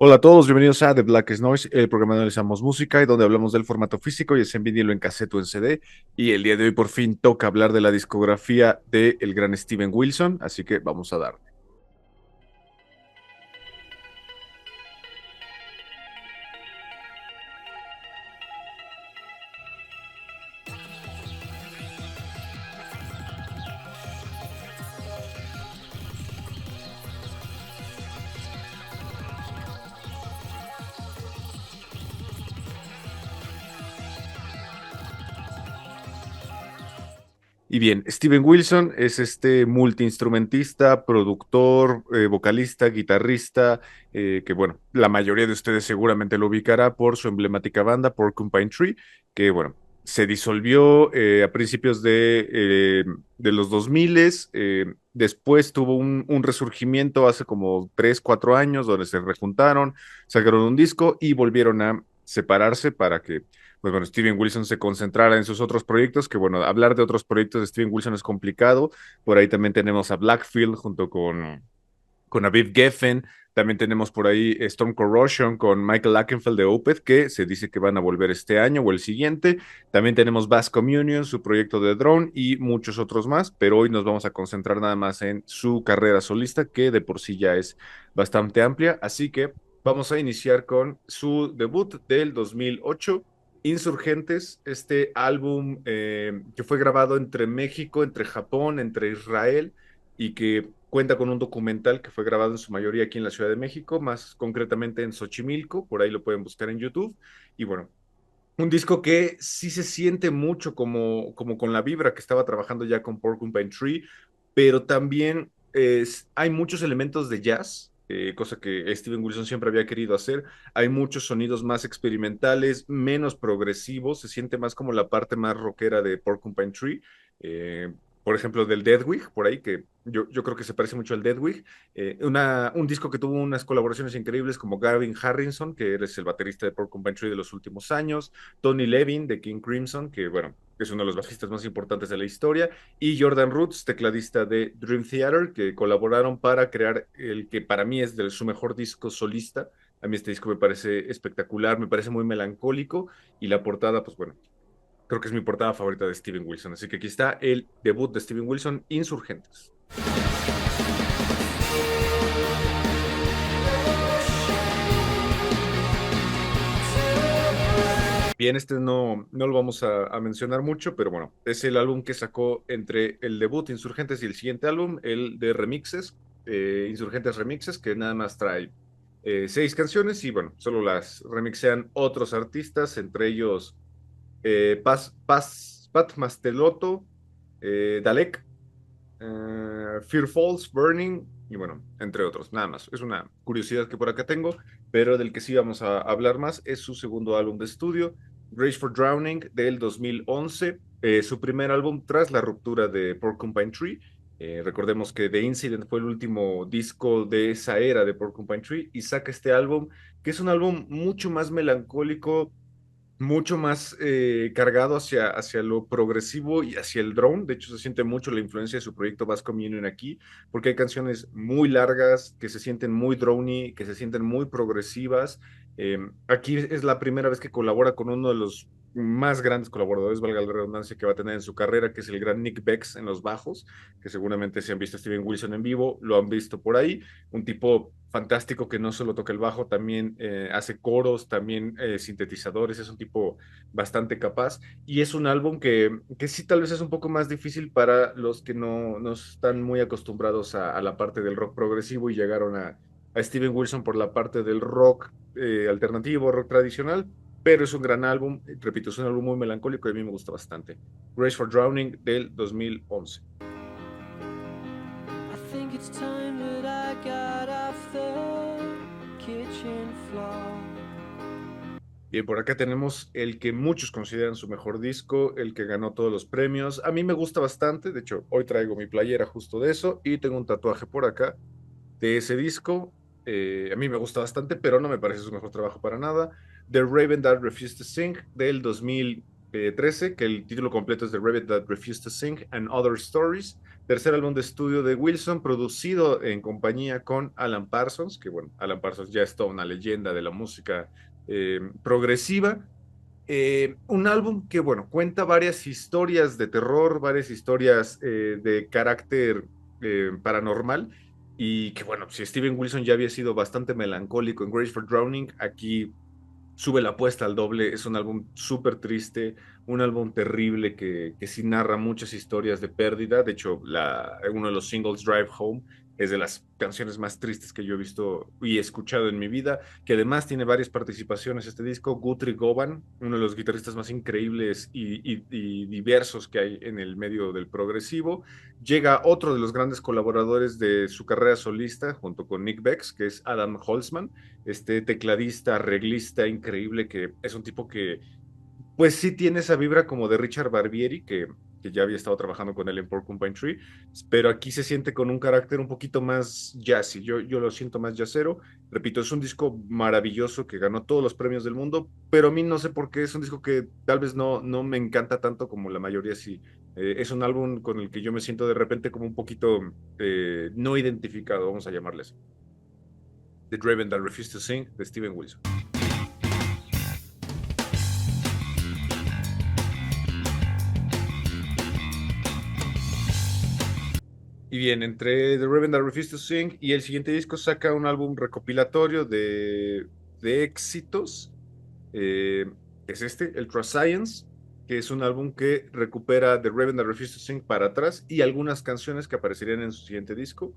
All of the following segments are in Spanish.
Hola a todos, bienvenidos a The Blackest Noise, el programa donde analizamos música y donde hablamos del formato físico, ya sea en vinilo, en cassette o en CD. Y el día de hoy por fin toca hablar de la discografía del gran Steven Wilson, así que vamos a dar. Y bien, Steven Wilson es este multiinstrumentista, productor, vocalista, guitarrista, que bueno, la mayoría de ustedes seguramente lo ubicará por su emblemática banda Porcupine Tree, que bueno, se disolvió a principios de los 2000, después tuvo un resurgimiento hace como 3 4 años, donde se rejuntaron, sacaron un disco y volvieron a separarse para que pues bueno, Steven Wilson se concentrara en sus otros proyectos, que bueno, hablar de otros proyectos de Steven Wilson es complicado. Por ahí también tenemos a Blackfield junto con Aviv Geffen. También tenemos por ahí Storm Corrosion con Michael Lackenfeld de Opeth, que se dice que van a volver este año o el siguiente. También tenemos Bass Communion, su proyecto de drone y muchos otros más, pero hoy nos vamos a concentrar nada más en su carrera solista, que de por sí ya es bastante amplia. Así que vamos a iniciar con su debut del 2008. Insurgentes, este álbum que fue grabado entre México, entre Japón, entre Israel y que cuenta con un documental que fue grabado en su mayoría aquí en la Ciudad de México, más concretamente en Xochimilco, por ahí lo pueden buscar en YouTube. Y bueno, un disco que sí se siente mucho como con la vibra que estaba trabajando ya con Porcupine Tree, pero también hay muchos elementos de jazz, cosa que Steven Wilson siempre había querido hacer. Hay muchos sonidos más experimentales, menos progresivos, se siente más como la parte más rockera de Porcupine Tree. eh, por ejemplo, del Deadwig, por ahí, que yo creo que se parece mucho al Deadwig. Un disco que tuvo unas colaboraciones increíbles como Gavin Harrison, que eres el baterista de Porcupine Tree de los últimos años, Tony Levin de King Crimson, que bueno, es uno de los bajistas más importantes de la historia, y Jordan Roots, tecladista de Dream Theater, que colaboraron para crear el que para mí es de su mejor disco solista. A mí este disco me parece espectacular, me parece muy melancólico y la portada, pues bueno, creo que es mi portada favorita de Steven Wilson. Así que aquí está el debut de Steven Wilson, Insurgentes. Bien, este no lo vamos a mencionar mucho, pero bueno, es el álbum que sacó entre el debut Insurgentes y el siguiente álbum, el de remixes, Insurgentes Remixes, que nada más trae 6 canciones y bueno, solo las remixean otros artistas, entre ellos Pat Mastelotto, Dalek, Fear Falls, Burning y bueno, entre otros, nada más. Es una curiosidad que por acá tengo, pero del que sí vamos a hablar más es su segundo álbum de estudio, Grace for Drowning, del 2011, su primer álbum tras la ruptura de Porcupine Tree. Recordemos que The Incident fue el último disco de esa era de Porcupine Tree y saca este álbum, que es un álbum mucho más melancólico, mucho más cargado hacia lo progresivo y hacia el drone. De hecho, se siente mucho la influencia de su proyecto Bass Communion aquí, porque hay canciones muy largas que se sienten muy drony, que se sienten muy progresivas. Aquí es la primera vez que colabora con uno de los más grandes colaboradores, valga la redundancia, que va a tener en su carrera, que es el gran Nick Bex en los bajos, que seguramente si han visto a Steven Wilson en vivo, lo han visto por ahí. Un tipo fantástico que no solo toca el bajo, también hace coros, también sintetizadores, es un tipo bastante capaz y es un álbum que sí tal vez es un poco más difícil para los que no están muy acostumbrados a la parte del rock progresivo y llegaron a Steven Wilson por la parte del rock alternativo, rock tradicional, pero es un gran álbum, repito, es un álbum muy melancólico y a mí me gusta bastante. Grace for Drowning del 2011. I think it's time that I got off the kitchen floor. Bien, por acá tenemos el que muchos consideran su mejor disco, el que ganó todos los premios. A mí me gusta bastante, de hecho, hoy traigo mi playera justo de eso y tengo un tatuaje por acá de ese disco. A mí me gusta bastante, pero no me parece su mejor trabajo para nada. The Raven That Refused to Sing del 2000. 2013, que el título completo es The Rabbit That Refused to Sing and Other Stories. Tercer álbum de estudio de Wilson, producido en compañía con Alan Parsons, que bueno, Alan Parsons ya es toda una leyenda de la música progresiva. Un álbum que, bueno, cuenta varias historias de terror, varias historias de carácter paranormal, y que, bueno, si Steven Wilson ya había sido bastante melancólico en Grace for Drowning, aquí sube la apuesta al doble. Es un álbum súper triste, un álbum terrible que sí narra muchas historias de pérdida. De hecho, uno de los singles, Drive Home, es de las canciones más tristes que yo he visto y escuchado en mi vida, que además tiene varias participaciones este disco. Guthrie Govan, uno de los guitarristas más increíbles y diversos que hay en el medio del progresivo. Llega otro de los grandes colaboradores de su carrera solista, junto con Nick Becks, que es Adam Holzman, este tecladista, arreglista increíble, que es un tipo que, pues sí tiene esa vibra como de Richard Barbieri, que ya había estado trabajando con él en Porcupine Tree, pero aquí se siente con un carácter un poquito más jazzy. Yo lo siento más jazzero. Repito, es un disco maravilloso que ganó todos los premios del mundo, pero a mí no sé por qué es un disco que tal vez no me encanta tanto como la mayoría sí. Es un álbum con el que yo me siento de repente como un poquito no identificado, vamos a llamarle así. The Draven That Refused to Sing, de Steven Wilson. Y bien, entre The Raven That Refused to Sing y el siguiente disco saca un álbum recopilatorio de éxitos. Eh, es este, el Trust Science, que es un álbum que recupera The Raven That Refused to Sing para atrás y algunas canciones que aparecerían en su siguiente disco.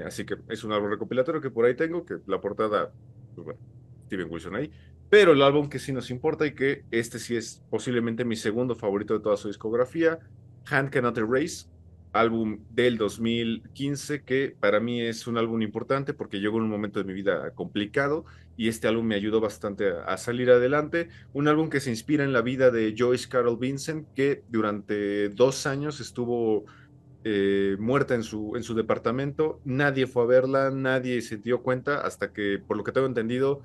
Así que es un álbum recopilatorio que por ahí tengo, que la portada, pues bueno, Steven Wilson ahí. Pero el álbum que sí nos importa y que este sí es posiblemente mi segundo favorito de toda su discografía, Hand Cannot Erase, álbum del 2015, que para mí es un álbum importante porque llegó en un momento de mi vida complicado y este álbum me ayudó bastante a salir adelante. Un álbum que se inspira en la vida de Joyce Carol Vincent, que durante 2 años estuvo muerta en su departamento. Nadie fue a verla, nadie se dio cuenta hasta que, por lo que tengo entendido,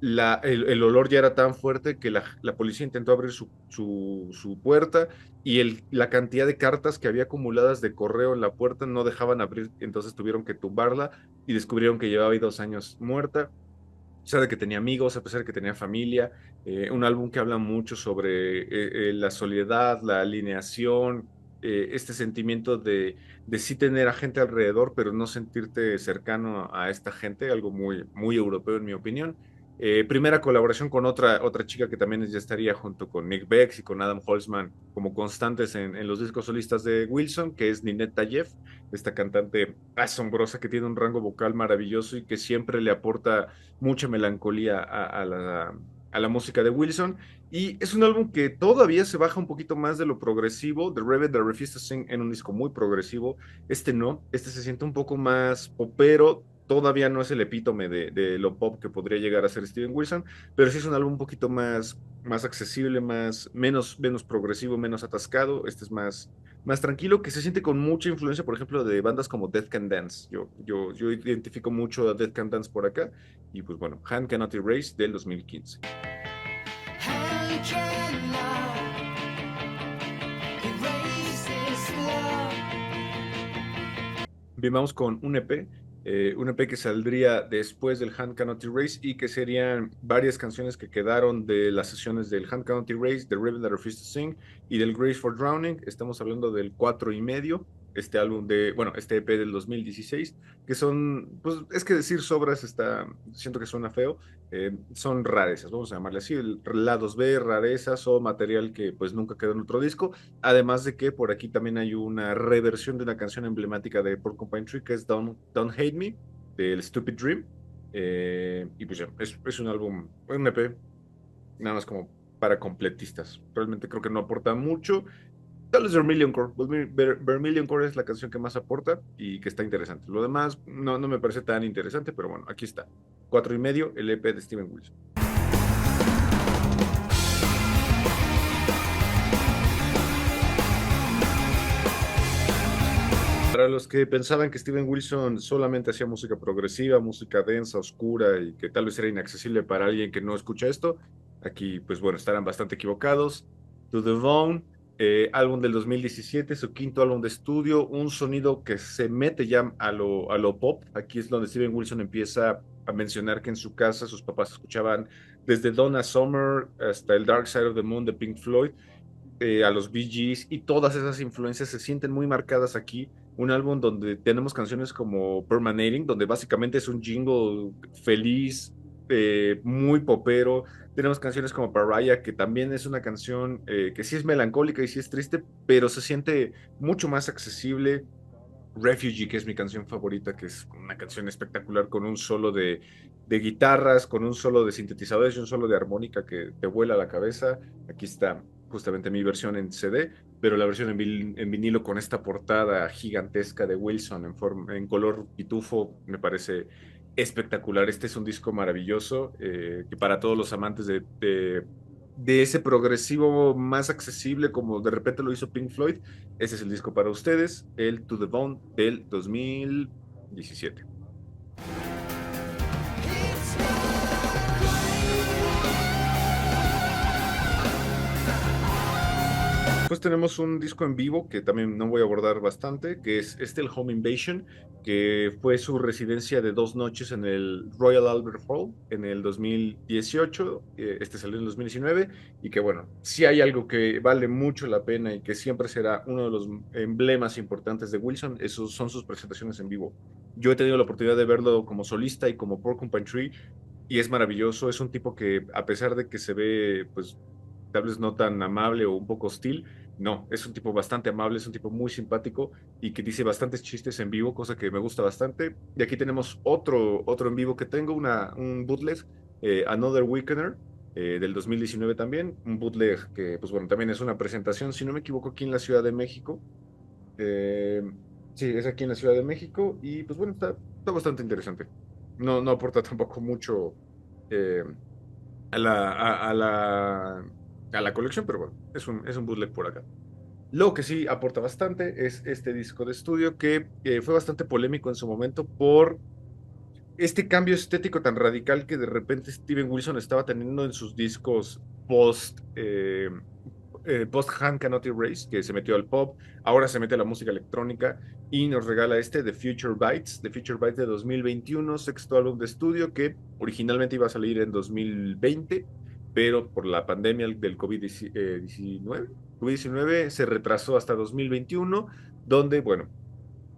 el olor ya era tan fuerte que la policía intentó abrir su puerta y la cantidad de cartas que había acumuladas de correo en la puerta no dejaban abrir, entonces tuvieron que tumbarla y descubrieron que llevaba ahí 2 años muerta. A pesar de que tenía amigos, a pesar de que tenía familia, un álbum que habla mucho sobre la soledad, la alineación, este sentimiento de sí tener a gente alrededor, pero no sentirte cercano a esta gente, algo muy, muy europeo en mi opinión. Primera colaboración con otra chica que también ya estaría junto con Nick Becks y con Adam Holzman como constantes en los discos solistas de Wilson, que es Ninette Tayev, esta cantante asombrosa que tiene un rango vocal maravilloso y que siempre le aporta mucha melancolía a la música de Wilson. Y es un álbum que todavía se baja un poquito más de lo progresivo. The Rabbit That Refused to Sing en un disco muy progresivo. Este no, este se siente un poco más popero. Todavía no es el epítome de lo pop que podría llegar a ser Steven Wilson, pero sí es un álbum un poquito más accesible, menos progresivo, menos atascado. Este es más tranquilo, que se siente con mucha influencia, por ejemplo, de bandas como Death Can Dance. Yo identifico mucho a Death Can Dance por acá. Y pues bueno, Hand Cannot Erase del 2015. Hand cannot erase this love. Bien, vamos con un EP que saldría después del Hand Cannot Erase y que serían varias canciones que quedaron de las sesiones del Hand Cannot Erase, del Ribbon That Refused to Sing y del Grace for Drowning. Estamos hablando del 4 y medio, este álbum bueno, este EP del 2016, que son, pues es que decir sobras siento que suena feo. Son rarezas, vamos a llamarle así, lados B, rarezas o material que pues nunca quedó en otro disco. Además de que por aquí también hay una reversión de una canción emblemática de Porcupine Tree que es Don't Hate Me, del Stupid Dream. Y pues ya, es un álbum, un EP, nada más como para completistas. Realmente creo que no aporta mucho. Tal vez Vermilion Core. Vermilion Core es la canción que más aporta y que está interesante. Lo demás no me parece tan interesante, pero bueno, aquí está. 4 y medio, el EP de Steven Wilson. Para los que pensaban que Steven Wilson solamente hacía música progresiva, música densa, oscura y que tal vez era inaccesible para alguien que no escucha esto, aquí pues bueno, estarán bastante equivocados. To the Bone, álbum del 2017, su quinto álbum de estudio, un sonido que se mete ya a lo pop. Aquí es donde Steven Wilson empieza a mencionar que en su casa sus papás escuchaban desde Donna Summer hasta el Dark Side of the Moon de Pink Floyd, a los Bee Gees, y todas esas influencias se sienten muy marcadas aquí. Un álbum donde tenemos canciones como Permanating, donde básicamente es un jingle feliz, muy popero. Tenemos canciones como Pariah, que también es una canción que sí es melancólica y sí es triste, pero se siente mucho más accesible. Refugee, que es mi canción favorita, que es una canción espectacular con un solo de guitarras, con un solo de sintetizadores y un solo de armónica que te vuela la cabeza. Aquí está justamente mi versión en CD, pero la versión en vinilo con esta portada gigantesca de Wilson en color pitufo me parece espectacular. Este es un disco maravilloso que para todos los amantes de ese progresivo más accesible como de repente lo hizo Pink Floyd, ese es el disco para ustedes, el To The Bone del 2017. Después tenemos un disco en vivo que también no voy a abordar bastante, que es el Home Invasion, que fue su residencia de 2 noches en el Royal Albert Hall en el 2018. Este salió en el 2019, y que bueno, si hay algo que vale mucho la pena y que siempre será uno de los emblemas importantes de Wilson, esos son sus presentaciones en vivo. Yo he tenido la oportunidad de verlo como solista y como Porcupine Tree, y es maravilloso. Es un tipo que, a pesar de que se ve, pues, tal vez no tan amable o un poco hostil, no, es un tipo bastante amable, es un tipo muy simpático y que dice bastantes chistes en vivo, cosa que me gusta bastante. Y aquí tenemos otro en vivo que tengo, un bootleg, Another Weakener, del 2019 también, un bootleg que, pues bueno, también es una presentación, si no me equivoco, aquí en la Ciudad de México. Eh, sí, es aquí en la Ciudad de México y pues bueno, está bastante interesante. No aporta tampoco mucho eh, a la colección, pero bueno, es un bootleg por acá. Lo que sí aporta bastante es este disco de estudio que fue bastante polémico en su momento por este cambio estético tan radical que de repente Steven Wilson estaba teniendo en sus discos post Han Cannot Erase, que se metió al pop, ahora se mete a la música electrónica y nos regala The Future Bites de 2021, sexto álbum de estudio que originalmente iba a salir en 2020, pero por la pandemia del COVID-19 se retrasó hasta 2021, donde, bueno,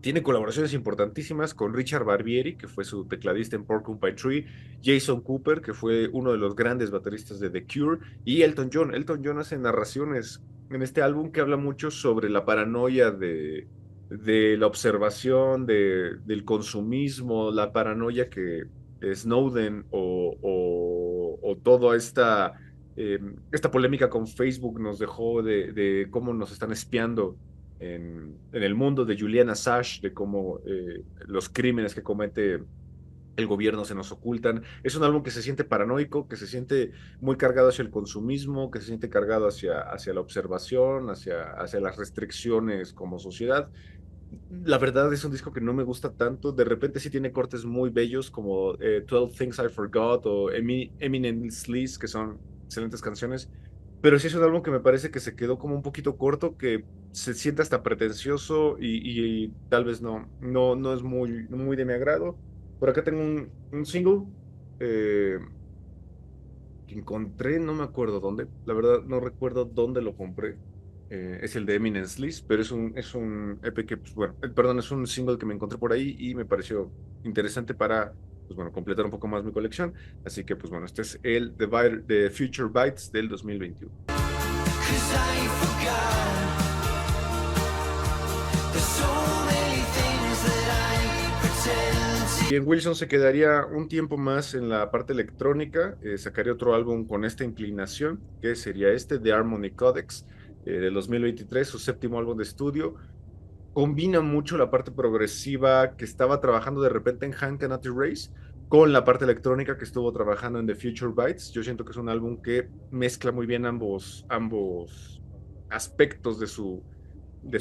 tiene colaboraciones importantísimas con Richard Barbieri, que fue su tecladista en Porcupine Tree, Jason Cooper, que fue uno de los grandes bateristas de The Cure, y Elton John. Elton John hace narraciones en este álbum que habla mucho sobre la paranoia de la observación, del consumismo, la paranoia que Snowden o toda esta polémica con Facebook nos dejó de cómo nos están espiando en el mundo, de Julian Assange, de cómo los crímenes que comete el gobierno se nos ocultan. Es un álbum que se siente paranoico, que se siente muy cargado hacia el consumismo, que se siente cargado hacia la observación, hacia las restricciones como sociedad. La verdad es un disco que no me gusta tanto. De repente sí tiene cortes muy bellos como 12 Things I Forgot o Eminent Sleaze, que son excelentes canciones. Pero sí es un álbum que me parece que se quedó como un poquito corto, que se siente hasta pretencioso y tal vez no es muy de mi agrado. Por acá tengo un single eh, que encontré, no me acuerdo dónde. La verdad no recuerdo dónde lo compré. Es el de Eminence List, pero es un EP que, pues bueno, perdón, es un single que me encontré por ahí y me pareció interesante para, pues bueno, completar un poco más mi colección. Así que, pues bueno, este es el The Future Bites del 2021. Bien, Wilson se quedaría un tiempo más en la parte electrónica, sacaría otro álbum con esta inclinación, que sería The Harmony Codex, del 2023, su séptimo álbum de estudio. Combina mucho la parte progresiva que estaba trabajando de repente en Hank Cannot Erase con la parte electrónica que estuvo trabajando en The Future Bites. Yo siento que es un álbum que mezcla muy bien ambos aspectos de su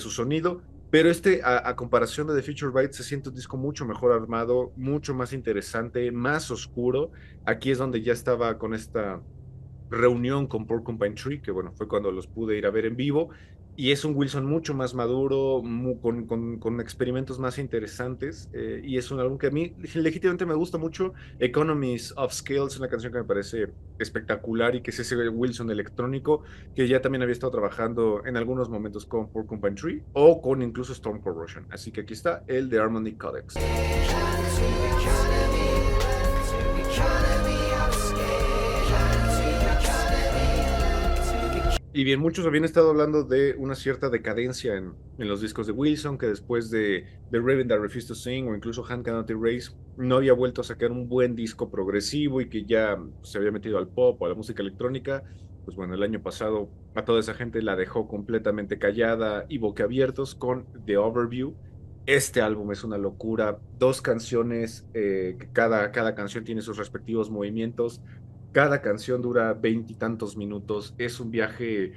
sonido, pero a comparación de The Future Bites se siente un disco mucho mejor armado, mucho más interesante, más oscuro. Aquí es donde ya estaba con reunión con Porcupine Tree, que bueno, fue cuando los pude ir a ver en vivo, y es un Wilson mucho más maduro, con experimentos más interesantes, y es un álbum que a mí legítimamente me gusta mucho. Economies of Scale es una canción que me parece espectacular y que es ese Wilson electrónico que ya también había estado trabajando en algunos momentos con Porcupine Tree o con incluso Storm Corrosion. Así que aquí está el de Harmony Codex. Y bien, muchos habían estado hablando de una cierta decadencia en los discos de Wilson, que después de The Raven That Refused to Sing o incluso Hand Cannot Erase, no había vuelto a sacar un buen disco progresivo y que ya se había metido al pop o a la música electrónica. Pues bueno, el año pasado a toda esa gente la dejó completamente callada y boquiabiertos con The Overview. Este álbum es una locura, dos canciones, que cada canción tiene sus respectivos movimientos. Cada canción dura veintitantos minutos. Es un viaje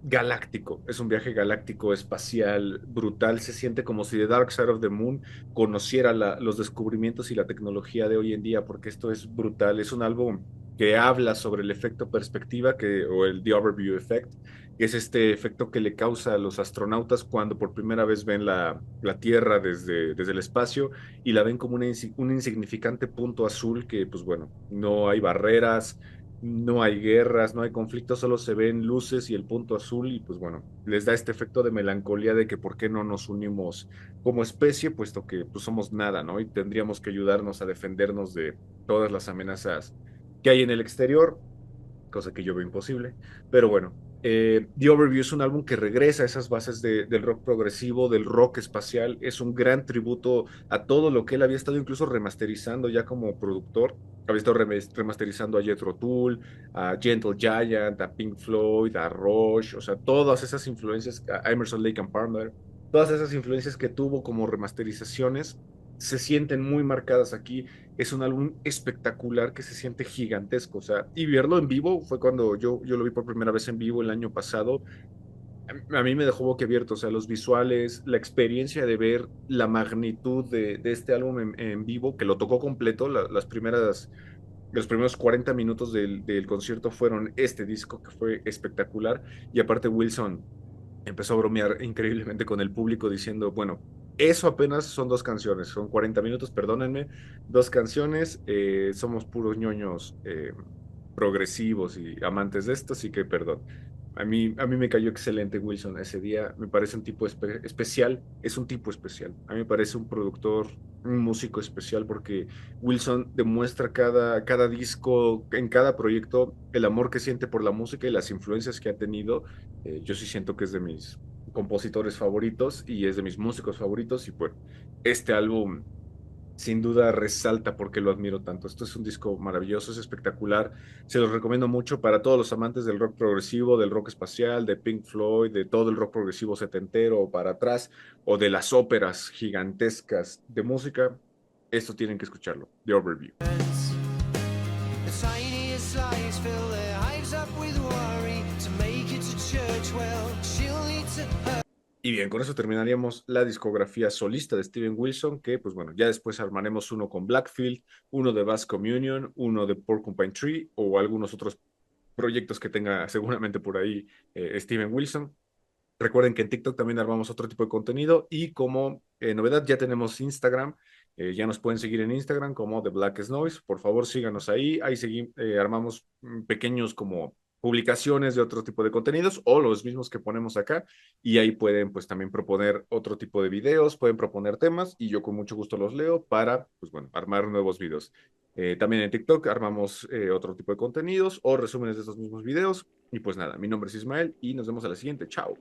galáctico, es un viaje galáctico espacial brutal. Se siente como si The Dark Side of the Moon conociera los descubrimientos y la tecnología de hoy en día, porque esto es brutal. Es un álbum que habla sobre el efecto perspectiva o el The Overview Effect, que es este efecto que le causa a los astronautas cuando por primera vez ven la Tierra desde el espacio y la ven como un insignificante punto azul que, pues bueno, no hay barreras, no hay guerras, no hay conflictos, solo se ven luces y el punto azul y pues bueno, les da este efecto de melancolía de que por qué no nos unimos como especie, puesto que pues somos nada, ¿no? Y tendríamos que ayudarnos a defendernos de todas las amenazas que hay en el exterior, cosa que yo veo imposible. Pero bueno, The Overview es un álbum que regresa a esas bases del rock progresivo, del rock espacial. Es un gran tributo a todo lo que él había estado incluso remasterizando ya como productor. Había estado remasterizando a Jethro Tull, a Gentle Giant, a Pink Floyd, a Rush, o sea, todas esas influencias, a Emerson, Lake and Palmer, todas esas influencias que tuvo como remasterizaciones se sienten muy marcadas aquí. Es un álbum espectacular que se siente gigantesco, o sea, y verlo en vivo fue cuando yo lo vi por primera vez en vivo el año pasado. A mí me dejó boquiabierto, o sea, los visuales, la experiencia de ver la magnitud de este álbum en vivo, que lo tocó completo, los primeros 40 minutos del concierto fueron este disco que fue espectacular, y aparte Wilson empezó a bromear increíblemente con el público diciendo, bueno, eso apenas son dos canciones, son 40 minutos, perdónenme, dos canciones, somos puros ñoños progresivos y amantes de esto, así que perdón. A mí me cayó excelente Wilson ese día, me parece un tipo especial, es un tipo especial, a mí me parece un productor, un músico especial porque Wilson demuestra cada disco, en cada proyecto, el amor que siente por la música y las influencias que ha tenido. Yo sí siento que es de mis compositores favoritos y es de mis músicos favoritos y bueno, este álbum sin duda resalta porque lo admiro tanto. Esto es un disco maravilloso, es espectacular. Se los recomiendo mucho para todos los amantes del rock progresivo, del rock espacial, de Pink Floyd, de todo el rock progresivo setentero o para atrás, o de las óperas gigantescas de música. Esto tienen que escucharlo. The Overview. The tiniest lies fill their hives up with worry. To make it to church, well, she'll need to hurry. Y bien, con eso terminaríamos la discografía solista de Steven Wilson, que pues bueno, ya después armaremos uno con Blackfield, uno de Bass Communion, uno de Porcupine Tree o algunos otros proyectos que tenga seguramente por ahí Steven Wilson. Recuerden que en TikTok también armamos otro tipo de contenido y como novedad ya tenemos Instagram. Ya nos pueden seguir en Instagram como The Blackest Noise. Por favor, síganos ahí. Ahí armamos pequeños como publicaciones de otro tipo de contenidos o los mismos que ponemos acá y ahí pueden pues también proponer otro tipo de videos, pueden proponer temas y yo con mucho gusto los leo para pues bueno, armar nuevos videos. También en TikTok armamos otro tipo de contenidos o resúmenes de estos mismos videos y pues nada, mi nombre es Ismael y nos vemos a la siguiente. Chao.